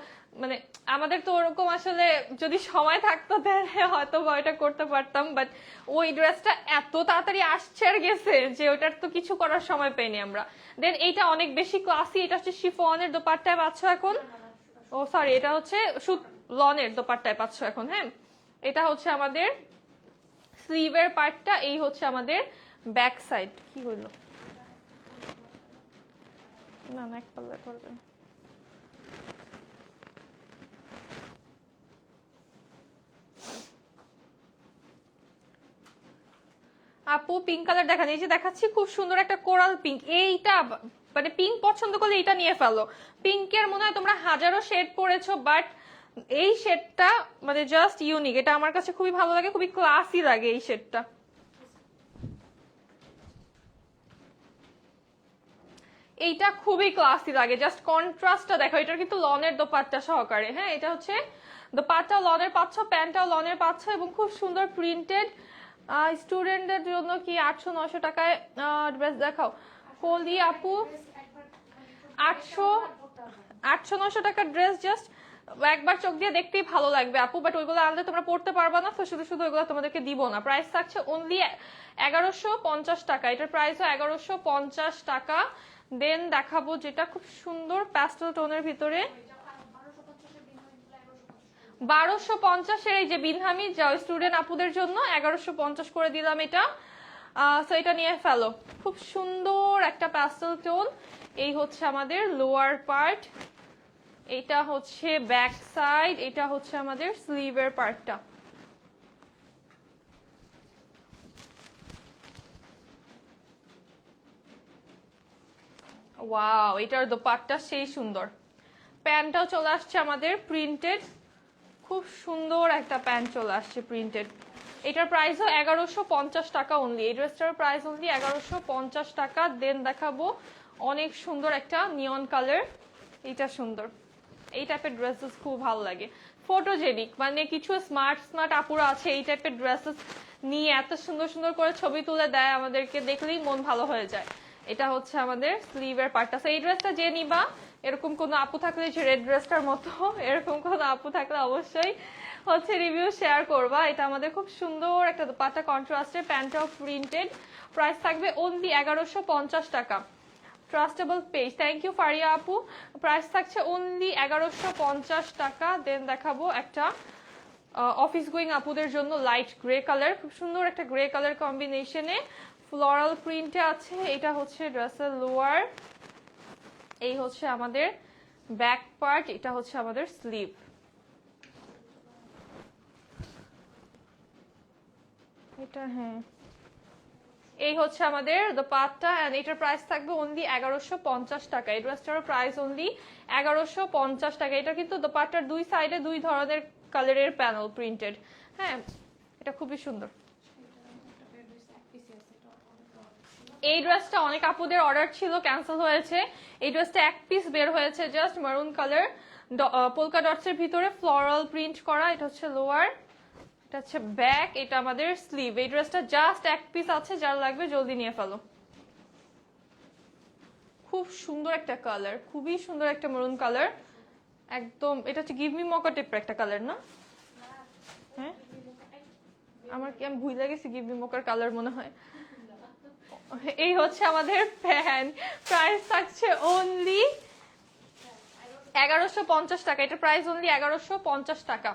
মানে আমাদের তো ওরকম আসলে যদি সময় থাকতো তাহলে হয়তো বা ওইটা করতে পারতাম, বাট ওই ড্রেসটা এত তাড়াতাড়ি আসছে আর গেছে যে ওইটার তো কিছু করার সময় পাইনি আমরা। দেন এইটা অনেক বেশি ক্লাসি, এটা হচ্ছে শিফনের দোপাট্টায় পাচ্ছ এখন, ও সরি এটা হচ্ছে লনের দোপাট্টায় পাচ্ছ এখন। হ্যাঁ এটা হচ্ছে আমাদের স্লিভের পার্টটা, এই হচ্ছে আমাদের ব্যাক সাইড। কি হইলো? না না এক পাল্লা করবেন। আপু পিঙ্ক কালার দেখান, এই যে দেখাচ্ছি খুব সুন্দর একটা কোরাল পিঙ্ক। এইটা মানে পিঙ্ক পছন্দ করলে এটা নিয়ে ফেলো। পিঙ্কের মনে হয় তোমরা হাজারো শেড পরেছো, বাট এই শেডটা মানে জাস্ট ইউনিক, এটা আমার কাছে খুবই ভালো লাগে, খুবই ক্লাসি লাগে এই শেডটা। এইটা খুবই ক্লাসি লাগে, জাস্ট কন্ট্রাস্টটা দেখো। এটার কিন্তু লনের দোপাট্টা সহকারে। হ্যাঁ এটা হচ্ছে দোপাট্টা লনের পাচ্ছ, প্যান্টটাও লনের পাচ্ছ, এবং খুব সুন্দর প্রিন্টেড। স্টুডেন্টদের জন্য কি 800-900 টাকায় ড্রেস দেখাও কলি আপু। 800-900 টাকার ড্রেস জাস্ট একবার চোখ দিয়ে দেখতেই ভালো লাগবে আপু, বাট ওইগুলো আনলে তোমরা পড়তে পারবা না, তো শুধু শুধু ওইগুলো তোমাদেরকে দিব না। প্রাইস থাকছে অনলি 1150 টাকা, এটার প্রাইসও 1150 টাকা। দেন দেখাবো যেটা খুব সুন্দর প্যাস্টেল টোনের ভিতরে 1250-এর, এই যে বিনহামি স্টুডেন্ট আপুদের জন্য 1150 করে দিলাম এটা। সো এটা নিয়ে ফেলো, খুব সুন্দর একটা প্যাস্টেল টোন। এই হচ্ছে আমাদের লোয়ার পার্ট, এটা হচ্ছে ব্যাক সাইড, এটা হচ্ছে আমাদের স্লিভের পার্টটা। ওয়াও এটার দোপাট্টা সেই সুন্দর, প্যান্টটাও চলে আসছে আমাদের প্রিন্টেড, খুব সুন্দর একটা প্যান্ট চলে আসছে প্রিন্টেড। এটার প্রাইসও 1150 টাকা অনলি। এই ড্রেসটার প্রাইস অনলি 1150 টাকা। দেন দেখাবো অনেক সুন্দর একটা নিয়ন কালার, এটা সুন্দর। এই টাইপের ড্রেসেস খুব ভালো লাগে, ফটোজেনিক, মানে কিছু স্মার্ট স্মার্ট আপুরা আছে এই টাইপের ড্রেসেস নিয়ে এত সুন্দর সুন্দর করে ছবি তুলে দেয়, আমাদেরকে দেখলেই মন ভালো হয়ে যায়। এটা হচ্ছে আমাদের স্লিভের পার্টটা। এই ড্রেসটা যে নিবা, এরকম কোনো আপু থাকলে যে রেড ড্রেসটার মতো এরকম কোনো আপু থাকলে অবশ্যই হচ্ছে রিভিউ শেয়ার করবা। এটা আমাদের খুব সুন্দর একটা দোপাট্টা কন্ট্রাস্টে, প্যান্টটাও প্রিন্টেড। প্রাইস থাকবে অনলি 1150 টাকা। Trustable page, thank you Faria আপু। প্রাইস থাকছে অনলি 1150 টাকা। দেন দেখাবো একটা অফিস গোয়িং আপুদের জন্য লাইট গ্রে কালার, খুব সুন্দর একটা গ্রে কালার কম্বিনেশনে ফ্লোরাল প্রিন্টে আছে। এটা হচ্ছে ড্রেসের লোয়ার, এই হচ্ছে আমাদের ব্যাক পার্ট, এটা হচ্ছে আমাদের স্লিভ। এটা হ্যাঁ এই হচ্ছে আমাদের দোপাট্টা, এন্ড এটার প্রাইস থাকবে অনলি 1150 টাকা। এই ড্রেসটার প্রাইস অনলি 1150 টাকা। এটা কিন্তু দোপাট্টার দুই সাইডে দুই ধরনের কালারের প্যানেল প্রিন্টেড। হ্যাঁ এটা খুবই সুন্দর। এই ড্রেসটা অনেক আপুদের অর্ডার ছিল, ক্যান্সেল হয়েছে। এই ড্রেসটা এক পিস বের হয়েছে, জাস্ট মারুন কালার, পোলকা ডটস এর ভিতরে ফ্লোরাল প্রিন্ট করা। এটা হচ্ছে লোয়ার, এটা হচ্ছে ব্যাক, এটা আমাদের স্লিভ। এই ড্রেসটা জাস্ট এক পিস আছে, যার লাগবে জলদি নিয়ে ফেলো। খুব সুন্দর একটা কালার, খুবই সুন্দর একটা মেরুন কালার, একদম এটা হচ্ছে গিভ মি মকা টাইপের একটা কালার না? হ্যাঁ আমার কি আমি ভুলে গেছি গিভ মি মকার কালার মনে হয়। এই হচ্ছে আমাদের প্যান্ট, প্রাইস থাকছে অনলি 1150 টাকা। এটা প্রাইস অনলি 1150 টাকা।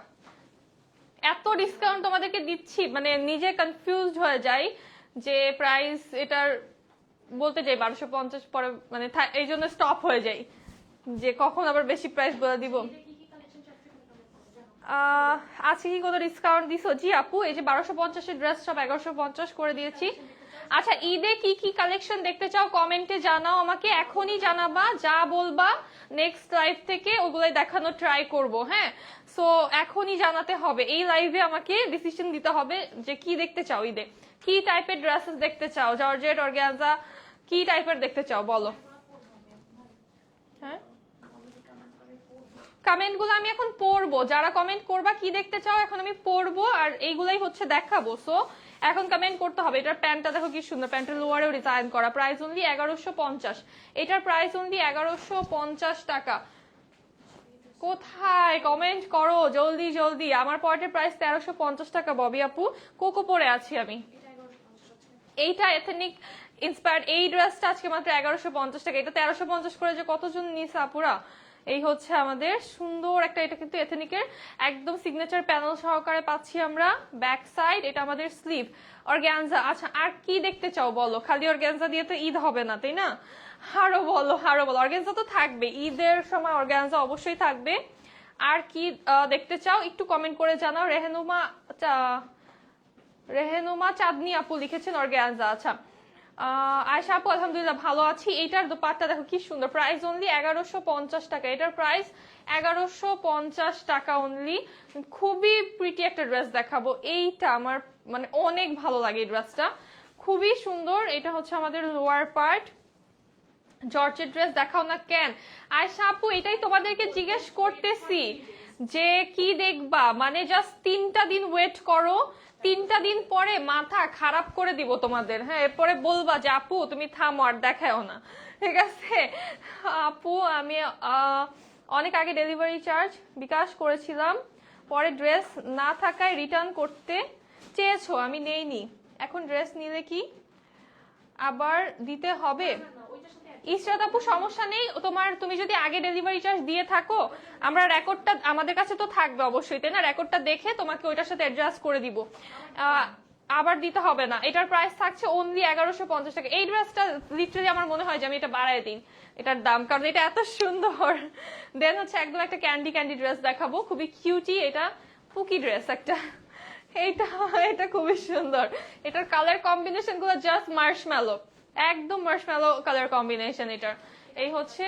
এত ডিসকাউন্ট তোমাদেরকে দিচ্ছি মানে নিজে কনফিউজড হয়ে যাই যে প্রাইস এটার বলতে যাই 1250 পরে মানে এই জন্য স্টপ হয়ে যাই যে কখন আবার বেশি প্রাইস বলে দিব। আজকে কি কোনো ডিসকাউন্ট দিছো? জি আপু, এই যে 1250 ড্রেস সব 1150 করে দিয়েছি। আচ্ছা ঈদে কি কি কালেকশন দেখতে চাও কমেন্টে জানাও আমাকে, এখনই জানাবা, যা বলবা নেক্সট লাইভ থেকে ওগুলাই দেখানো ট্রাই করব। হ্যাঁ, সো এখনই জানাতে হবে, এই লাইভে আমাকে ডিসিশন দিতে হবে যে কি দেখতে চাও ঈদে, কি টাইপের ড্রেসেস দেখতে চাও, জর্জেট অর্গানজা কি টাইপের দেখতে চাও বলো। হ্যাঁ কমেন্ট গুলো আমি এখন পড়বো, যারা কমেন্ট করবা কি দেখতে চাও এখন আমি পড়বো আর এইগুলাই হচ্ছে দেখাবো। সো এখন কমেন্ট করতে হবে। এটার প্যান্টটা দেখো কি সুন্দর, প্যান্টের লোয়ারেও ডিজাইন করা, প্রাইস অনলি 1150। এটার প্রাইস অনলি 1150 টাকা। কোথায় কমেন্ট করো জলদি জলদি। আমার পয়েন্টের প্রাইস 1350 টাকা ববি আপু, কোকো পরে আছি আমি। এইটা এথনিক ইন্সপায়ার্ড এই ড্রেসটা আজকে মাত্র 1150 টাকা। এটা 1350 করে যে কতজন নিছে আপুরা। এই হচ্ছে আমাদের সুন্দর একটা, এটা কিন্তু এথনিকের একদম সিগনেচার প্যানেল সহকারে পাচ্ছি আমরা। ব্যাক সাইড, এটা আমাদের স্লিভ অর্গানজা। আচ্ছা আর কি দেখতে চাও বলো, খালি অর্গানজা দিয়ে তো ঈদ হবে না তাই না, আরো বলো আরো বলো। অর্গানজা তো থাকবে, ঈদের সময় অর্গানজা অবশ্যই থাকবে। আর কি দেখতে চাও একটু কমেন্ট করে জানাও। রেহেনুমা চাঁদনি আপু লিখেছেন অর্গানজা। আচ্ছা আয়শা আপু আলহামদুলিল্লাহ ভালো আছি। এইটার দোপাট্টা দেখো কি সুন্দর, প্রাইস অনলি 1150 টাকা। এটার প্রাইস 1150 টাকা অনলি। খুবই প্রিটি একটা ড্রেস দেখাবো, এইটা আমার মানে অনেক ভালো লাগে এই ড্রেসটা, খুবই সুন্দর। এটা হচ্ছে আমাদের লোয়ার পার্ট। জর্জের ড্রেস দেখাও না কেন আয়শা আপু, এটাই তোমাদেরকে জিজ্ঞেস করতেছি যে কি দেখবা, মানে জাস্ট 3টা দিন ওয়েট করো, 3টা দিন পরে মাথা খারাপ করে দিব তোমাদের। হ্যাঁ এরপরে বলবা যে আপু তুমি থামো আর দেখাও না, ঠিক আছে আপু। আমি অনেক আগে ডেলিভারি চার্জ বিকাশ করেছিলাম, পরে ড্রেস না থাকায় রিটার্ন করতে চেয়েছো, আমি নেইনি। এখন ড্রেস নিলে কি আবার দিতে হবে? ইসরাত আপু সমস্যা নেই তোমার, তুমি যদি আগে ডেলিভারি চার্জ দিয়ে থাকো আমরা রেকর্ডটা আমাদের কাছে তো থাকবে অবশ্যই তাই না, রেকর্ডটা দেখে তোমাকে ওইটার সাথে অ্যাডজাস্ট করে দিব, আবার দিতে হবে না। এটার প্রাইস থাকছে অনলি 1150 টাকা। এই ড্রেসটা লিটারালি আমার মনে হয় যে আমি এটা বাড়ায় দিই এটার দাম, কারণ এটা এত সুন্দর। দেন হচ্ছে একদম একটা ক্যান্ডি ক্যান্ডি ড্রেস দেখাবো, খুবই কিউটি, এটা পুকি ড্রেস একটা, এইটা এটা খুবই সুন্দর। এটার কালার কম্বিনেশন গুলো জাস্ট মার্শম্যালো, একদম মার্শম্যালো কালার কম্বিনেশন এটার। এই হচ্ছে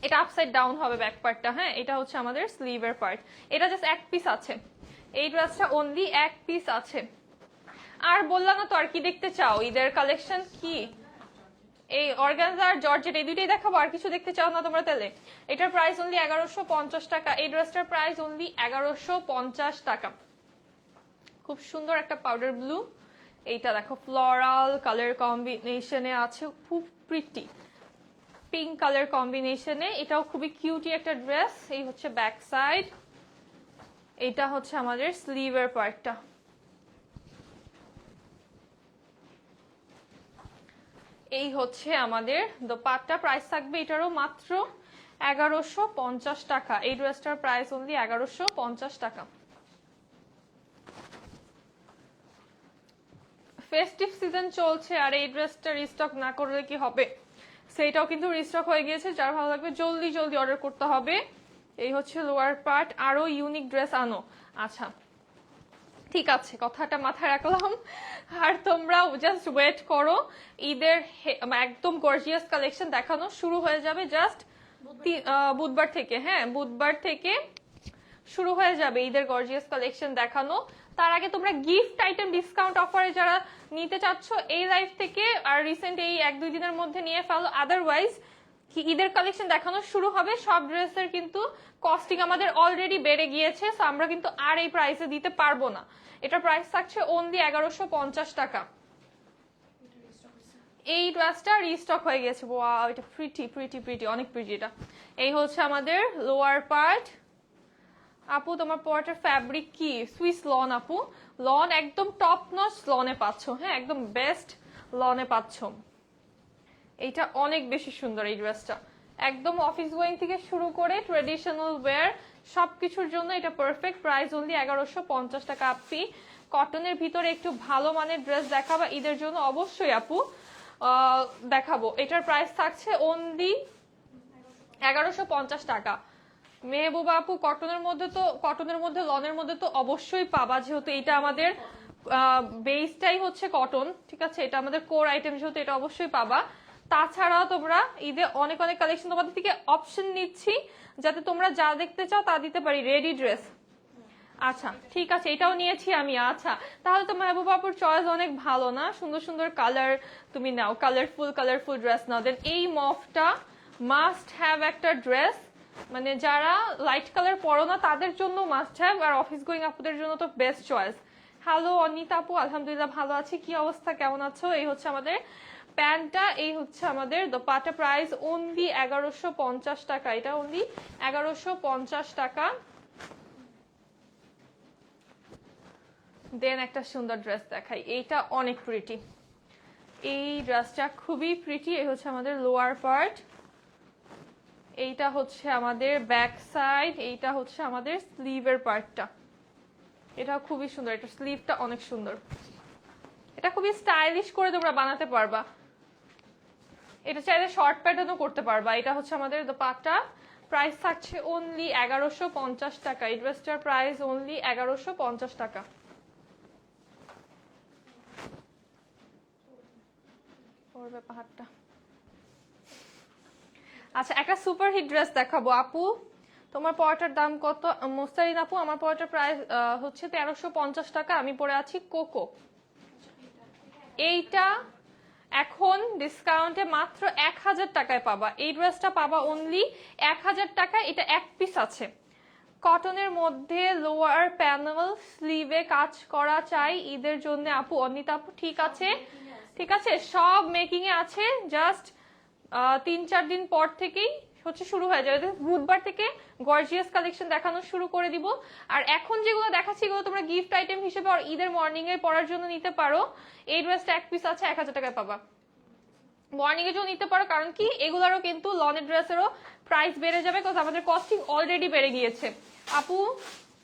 এটা আপসাইড ডাউন হবে ব্যাক পার্টটা। হ্যাঁ এটা হচ্ছে আমাদের স্লিভের পার্ট। এটা জাস্ট এক পিস আছে, এই ড্রেসটা অনলি এক পিস আছে। আর বললাম না তো আর কি দেখতে চাও, ঈদের কালেকশন কি এই অর্গানজা আর জর্জেট এই দুইটাই দেখাবো, আর কিছু দেখতে চাও না তোমরা তাহলে? এটার প্রাইস অনলি 1150 টাকা। এই ড্রেসটার প্রাইস অনলি 1150 টাকা। খুব সুন্দর একটা পাউডার ব্লু, এইটা দেখো ফ্লোরাল কালার কম্বিনেশনে আছে, খুব প্রিটি পিঙ্ক কালার কম্বিনেশনে, এটাও খুবই কিউটি একটা ড্রেস। এই হচ্ছে ব্যাক সাইড, এটা হচ্ছে আমাদের স্লিভের পার্টটা। এই হচ্ছে আমাদের দোপাট্টা, প্রাইস থাকবে এটারও মাত্র 1150 টাকা। এই ড্রেসটার প্রাইস অনলি 1150 টাকা। ফেস্টিভ সিজন চলছে আর এই ড্রেসটা রিস্টক না করলে কি হবে, সেইটাও কিন্তু রিস্টক হয়ে গিয়েছে, যার ভালো লাগবে জলদি জলদি অর্ডার করতে হবে। এই হচ্ছে লোয়ার পার্ট, আরো ইউনিক ড্রেস আনো। আচ্ছা ঠিক আছে, কথাটা মাথায় রাখলাম। আর তোমরা জাস্ট ওয়েট করো, ঈদের একদম গর্জিয়াস কালেকশন দেখানো শুরু হয়ে যাবে জাস্ট বুধবার থেকে। হ্যাঁ বুধবার থেকে শুরু হয়ে যাবে ঈদের গর্জিয়াস কালেকশন দেখানো। তার আগে তোমরা গিফট আইটেম ডিসকাউন্ট অফারে যারা নিতে চাচ্ছ এই লাইভ থেকে আর রিসেন্ট এই 1-2 দিনের মধ্যে নিয়ে ফেলো, আদারওয়াইজ ঈদের কালেকশন দেখানো শুরু হবে। সব ড্রেসের কিন্তু কস্টিং আমাদের অলরেডি বেড়ে গিয়েছে, সো আমরা কিন্তু আর এই প্রাইসে দিতে পারবো না। এটার প্রাইস থাকছে অনলি 1150 টাকা। এই ড্রেসটা রিস্টক হয়ে গেছে। ওয়াও, এটা প্রিটি প্রিটি প্রিটি, অনেক প্রিটি এটা। এই হচ্ছে আমাদের লোয়ার পার্ট। আপু তোমার পরাটার ফ্যাব্রিক কি? সুইস লন আপু, লন একদম টপ নচ লনে পাচ্ছ। হ্যাঁ, একদম বেস্ট লনে পাচ্ছ। এইটা অনেক বেশি সুন্দর এই ড্রেসটা, একদম অফিস গোয়িং থেকে শুরু করে ট্রেডিশনাল ওয়্যার সবকিছুর জন্য এটা পারফেক্ট। প্রাইস অনলি 1150 টাকা। আপনি কটনের ভিতরে একটু ভালো মানের ড্রেস দেখাবা ঈদের জন্য? অবশ্যই আপু দেখাবো। এটার প্রাইস থাকছে অনলি 1150 টাকা। মেহবুবা আপু কটনের মধ্যে লনের মধ্যে তো অবশ্যই পাবা, যেহেতু এটা আমাদের বেসটাই হচ্ছে কটন, ঠিক আছে? এটা আমাদের কোর আইটেম, যেহেতু এটা অবশ্যই পাবা। তাছাড়াও তোমরা ঈদে অনেক অনেক কালেকশন তোমাদের থেকে অপশন নিচ্ছি, যাতে তোমরা যা দেখতে চাও তা দিতে পারি। রেডি ড্রেস, আচ্ছা ঠিক আছে, এটাও নিয়েছি আমি। আচ্ছা, তাহলে তো মেহবুবা আপুর চয়েস অনেক ভালো না, সুন্দর সুন্দর কালার তুমি নাও, কালারফুল ড্রেস নাও। দেন এই মফটা মাস্ট হ্যাভ একটা ড্রেস, মানে যারা লাইট কালার পরো না তাদের জন্য মাস্ট হ্যাভ, আর অফিস গোয়িং আপুদের জন্য তো বেস্ট চয়েস। হ্যালো অনিতা আপু, আলহামদুলিল্লাহ ভালো আছি, কি অবস্থা, কেমন আছো? এই হচ্ছে আমাদের প্যান্টটা, এই হচ্ছে আমাদের দোপাট্টা। প্রাইস অনলি 1150 টাকা, এটা অনলি 1150 টাকা। দেন একটা সুন্দর ড্রেস দেখাই, এইটা অনেক প্রিটি, এই ড্রেসটা খুবই প্রিটি। এই হচ্ছে আমাদের লোয়ার পার্ট, এইটা হচ্ছে আমাদের ব্যাক সাইড, এইটা হচ্ছে আমাদের স্লিভের পার্টটা। এটা খুবই সুন্দর, এটা স্লিভটা অনেক সুন্দর, এটা খুবই স্টাইলিশ করে তোমরা বানাতে পারবা। এটা চাইলে শর্ট প্যাটার্নও করতে পারবা। এটা হচ্ছে আমাদের দোপাট্টা, প্রাইস থাকছে অনলি 1150 টাকা। এই ড্রেসটার প্রাইস অনলি 1150 টাকা। পাহাড়টা, আচ্ছা একটা সুপার হিট ড্রেস দেখাবো। আপু তোমার পরাটার দাম কত? মোস্তারিন আপু, আমার পরাটার প্রাইস হচ্ছে 1350 টাকা। আমি পরে আছি কোকো। এইটা এখন ডিসকাউন্টে মাত্র 1000 টাকায় পাবা। এই ড্রেসটা পাবা অনলি 1000 টাকায়। এটা এক পিস আছে, কটনের মধ্যে লোয়ার প্যানেল স্লিভে কাজ করা চাই ঈদের জন্য আপু। অনিতা আপু ঠিক আছে, ঠিক আছে, সব মেকিং এ আছে। জাস্ট 3-4 দিন পর থেকেই হচ্ছে শুরু হয়ে যাবে। বুধবার থেকে গর্জিয়াস কালেকশন দেখানো শুরু করে দিব। আর এখন যেগুলো দেখাচ্ছি এগুলো তোমরা গিফট আইটেম হিসেবে আর ঈদের মর্নিং এ পরার জন্য নিতে পারো। এই ড্রেসটা এক পিস আছে, 1000 টাকায় পাবা। মর্নিং এর জন্য নিতে পারো, কারণ কি এগুলারও কিন্তু লনের ড্রেসেরও প্রাইস বেড়ে যাবে, কারণ আমাদের কস্টিং অলরেডি বেড়ে গিয়েছে। আপু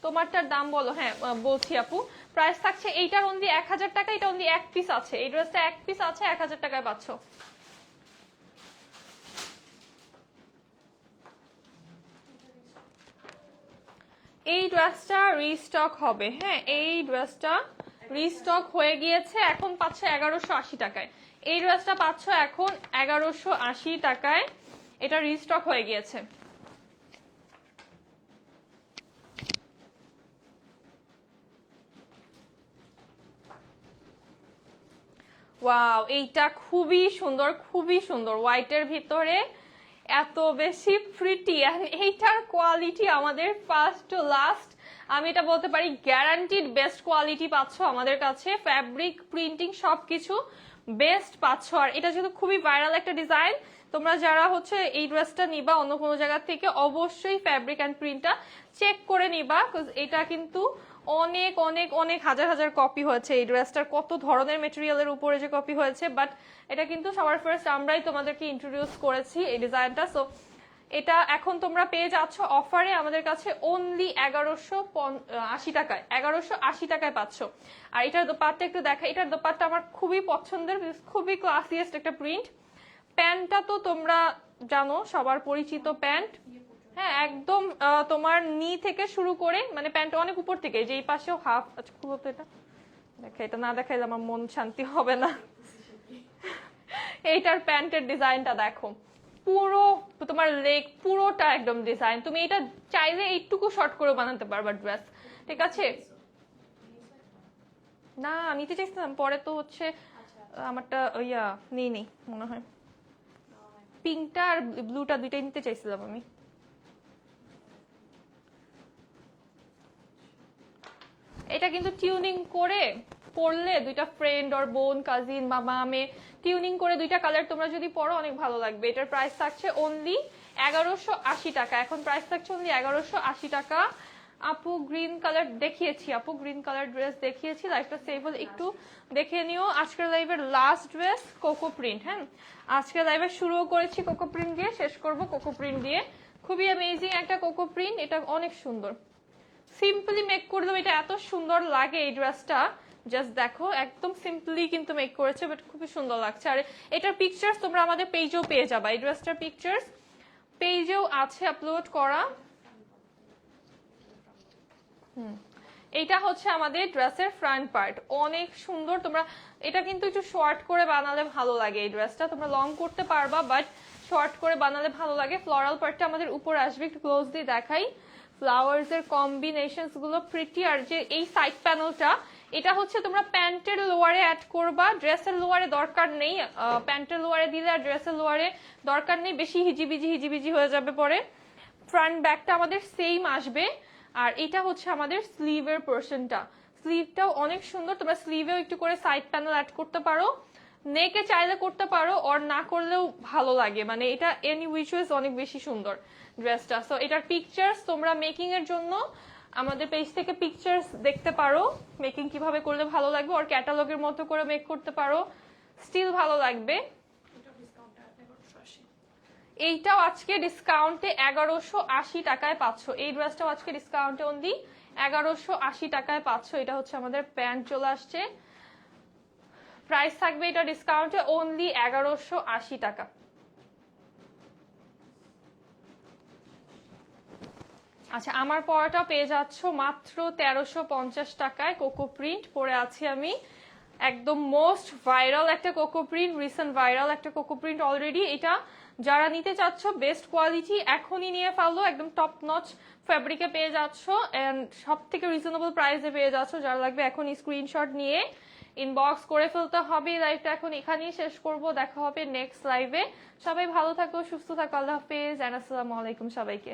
তোমারটার দাম বলো। হ্যাঁ বলছি আপু, প্রাইস থাকছে এইটার অনলি 1000 টাকা। এটা অনলি এক পিস আছে, এই ড্রেসটা এক পিস আছে, 1000 টাকায় পাচ্ছ। এই ড্রেসটা রিস্টক হবে, হ্যাঁ এই ড্রেসটা রিস্টক হয়ে গিয়েছে, এখন পাচ্ছ 1180 টাকায়। এই ড্রেসটা পাচ্ছ এখন 1180 টাকায়, এটা রিস্টক হয়ে গিয়েছে। ওয়াও, এইটা খুবই সুন্দর, খুবই সুন্দর, হোয়াইটের ভিতরে এত বেশি প্রিটি। আর এইটার কোয়ালিটি আমাদের ফার্স্ট টু লাস্ট, আমি এটা বলতে পারি গ্যারান্টিড বেস্ট কোয়ালিটি পাচ্ছ আমাদের কাছে। ফ্যাব্রিক, প্রিন্টিং সবকিছু বেস্ট পাচ্ছ। আর এটা যেহেতু খুবই ভাইরাল একটা ডিজাইন, তোমরা যারা হচ্ছে এই ড্রেসটা নিবা অন্য কোনো জায়গা থেকে অবশ্যই ফ্যাব্রিক অ্যান্ড প্রিন্টটা চেক করে নিবা, এটা কিন্তু অনেক অনেক অনেক হাজার হাজার কপি হয়েছে এই ড্রেসটার, কত ধরনের মেটেরিয়ালের উপরে যে কপি হয়েছে। বাট এটা কিন্তু সবার ফার্স্ট আমরাই তোমাদেরকে ইন্ট্রোডিউস করেছি এই ডিজাইনটা। সো এটা এখন তোমরা পেয়ে যাচ্ছ অফারে আমাদের কাছে অনলি 1180 টাকায়, 1180 টাকায় পাচ্ছ। আর এটার দোপাট্টা একটু দেখা, এটার দোপাট্টা আমার খুবই পছন্দের, খুবই ক্লাসিয়েস্ট একটা প্রিন্ট। প্যান্টটা তো তোমরা জানো, সবার পরিচিত প্যান্ট। হ্যাঁ একদম তোমার নি থেকে শুরু করে, মানে প্যান্ট অনেক উপর থেকে, যে এই পাশেও হাফ। আচ্ছা খুব হতো এটা দেখা, এটা না দেখাইলে আমার মন শান্তি হবে না। এইটার প্যান্টের ডিজাইনটা দেখো, পুরো তোমার লেগ পুরোটা একদম ডিজাইন। তুমি এটা চাইলে এইটুকু শর্ট করে বানাতে পারবা ড্রেস, ঠিক আছে? না নিতে চাইছিলাম, পরে তো হচ্ছে আমারটা ইয়া নেই মনে হয়, পিঙ্কটা আর ব্লুটা দুইটাই নিতে চাইছিলাম আমি। এটা কিন্তু টিউনিং করে পরলে দুইটা ফ্রেন্ড আর বোন কাজিন মামা মেয়ে টিউনিং করে দুইটা কালার তোমরা যদি পরো অনেক ভালো লাগবে। এটার প্রাইস থাকছে অনলি 1180 টাকা। এখন প্রাইস থাকছে অনলি 1180 টাকা। আপু গ্রিন কালার দেখিয়েছি, আপু গ্রিন কালার ড্রেস দেখিয়েছি, লাইভটা সেভ হলে একটু দেখে নিও। আজকের লাইভের লাস্ট ড্রেস কোকো প্রিন্ট। হ্যাঁ, আজকের লাইভে শুরুও করেছি কোকো প্রিন্ট দিয়ে, শেষ করব কোকো প্রিন্ট দিয়ে। খুবই অ্যামেজিং একটা কোকো প্রিন্ট, এটা অনেক সুন্দর। সিম্পলি মেক করে দেবো, এটা এত সুন্দর লাগে এই ড্রেসটা। জাস্ট দেখো একদম সিম্পলি কিন্তু মেক করেছে, বাট খুবই সুন্দর লাগছে। আর এটার পিকচার্স তোমরা আমাদের পেজেও পেয়ে যাবা, এই ড্রেসটার পিকচার্স পেজেও আছে আপলোড করা। এইটা হচ্ছে আমাদের ড্রেসের ফ্রন্ট পার্ট, অনেক সুন্দর। তোমরা এটা কিন্তু একটু শর্ট করে বানালে ভালো লাগে, এই ড্রেসটা তোমরা লং করতে পারবা, বাট শর্ট করে বানালে ভালো লাগে। ফ্লোরাল পার্টটা আমাদের উপরে আসবে, একটু ক্লোজ দিয়ে দেখাই। ফ্লাওয়ার্স এর কম্বিনেশনস গুলো প্রিটি। আর যে এই সাইড প্যানেলটা, এটা হচ্ছে তোমরা প্যান্টের লোয়ারে অ্যাড করবা, ড্রেসের লোয়ারে দরকার নেই। প্যান্টের লোয়ারে দিলে আর ড্রেসের লোয়ারে দরকার নেই, বেশি হিজিবিজি হয়ে যাবে পরে। ফ্রন্ট ব্যাকটা আমাদের সেম আসবে। আর এটা হচ্ছে আমাদের স্লিভের পোর্শনটা, স্লিভটাও অনেক সুন্দর। তোমরা স্লিভেও একটু করে সাইড প্যানেল অ্যাড করতে পারো, নেকে চাইলে করতে পারো, আর না করলেও ভালো লাগে। মানে এটা এনি উইচ ওয়েজ অনেক বেশি সুন্দর ড্রেসটা। সো এটার পিকচার্স তোমরা মেকিং এর জন্য আমাদের পেজ থেকে পিকচার্স দেখতে পারো, মেকিং কিভাবে করলে ভালো লাগবে, আর ক্যাটালগের মতো করে মেক করতে পারো, স্টিল ভালো লাগবে। এইটাও আজকে ডিসকাউন্টে 1180 টাকায় পাচ্ছ। এই ড্রেসটাও আজকে ডিসকাউন্টে অনলি 1180 টাকায় পাচ্ছ। এটা হচ্ছে আমাদের প্যান্ট চলে আসছে, প্রাইস থাকবে এটা ডিসকাউন্টে অনলি 1180 টাকা। আচ্ছা, আমার পরাটা পেয়ে যাচ্ছ মাত্র 1350 টাকায়। কোকো প্রিন্ট পরে আছি আমি, একদম মোস্ট ভাইরাল একটা কোকো প্রিন্ট, রিসেন্ট ভাইরাল একটা কোকো প্রিন্ট অলরেডি। এটা যারা নিতে চাচ্ছ বেস্ট কোয়ালিটি এখনই নিয়ে ফেলো, একদম টপ নচ ফ্যাব্রিকে পেয়ে যাচ্ছ এন্ড সব থেকে রিজনেবল প্রাইসে পেয়ে যাচ্ছ। যারা লাগবে এখনই স্ক্রিনশট নিয়ে ইনবক্স করে ফেলতে হবে। লাইভটা এখন এখানেই শেষ করব, দেখা হবে নেক্সট লাইভে। সবাই ভালো থাকো, সুস্থ থাকো, আল্লাহ হাফেজ, আসসালামু আলাইকুম সবাইকে।